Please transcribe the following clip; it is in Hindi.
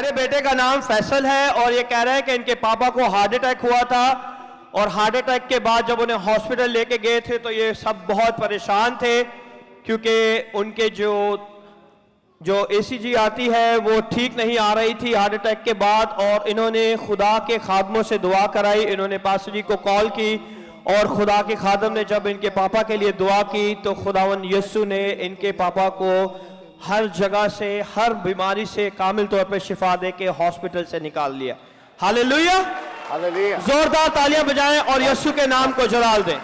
मेरे बेटे का नाम फैसल है और ये कह रहा है कि इनके पापा को हार्ट अटैक हुआ था और हार्ट अटैक के बाद जब उन्हें हॉस्पिटल लेके गए थे तो ये सब बहुत परेशान थे क्योंकि उनके जो एसीजी आती है वो ठीक नहीं आ रही थी हार्ट अटैक के बाद। और इन्होंने खुदा के खादमों से दुआ कराई, इन्होंने पास्टर जी को कॉल की और खुदा के खादम ने जब इनके पापा के लिए दुआ की तो खुदावन यीशु ने इनके पापा को हर जगह से, हर बीमारी से कामिल तौर पे शिफा दे के हॉस्पिटल से निकाल लिया। Hallelujah, hallelujah. जोरदार तालियां बजाएं और यीशु के नाम को जलाल दें।